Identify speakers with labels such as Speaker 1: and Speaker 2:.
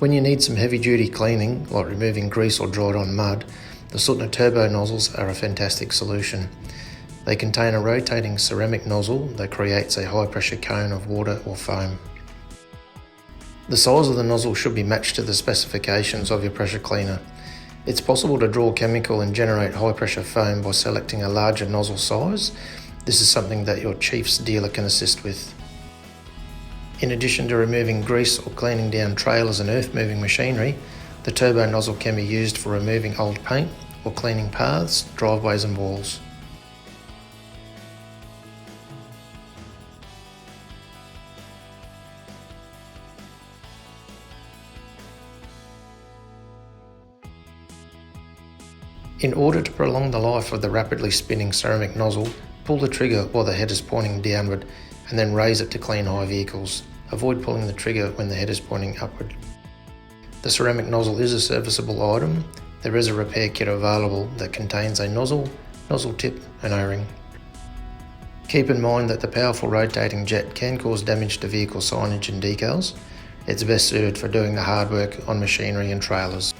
Speaker 1: When you need some heavy duty cleaning, like removing grease or dried on mud, the Suttner Turbo Nozzles are a fantastic solution. They contain a rotating ceramic nozzle that creates a high pressure cone of water or foam. The size of the nozzle should be matched to the specifications of your pressure cleaner. It's possible to draw chemical and generate high pressure foam by selecting a larger nozzle size. This is something that your Chiefs dealer can assist with. In addition to removing grease or cleaning down trailers and earth moving machinery, the turbo nozzle can be used for removing old paint or cleaning paths, driveways and walls. In order to prolong the life of the rapidly spinning ceramic nozzle, pull the trigger while the head is pointing downward and then raise it to clean high vehicles. Avoid pulling the trigger when the head is pointing upward. The ceramic nozzle is a serviceable item. There is a repair kit available that contains a nozzle, nozzle tip and O-ring. Keep in mind that the powerful rotating jet can cause damage to vehicle signage and decals. It's best suited for doing the hard work on machinery and trailers.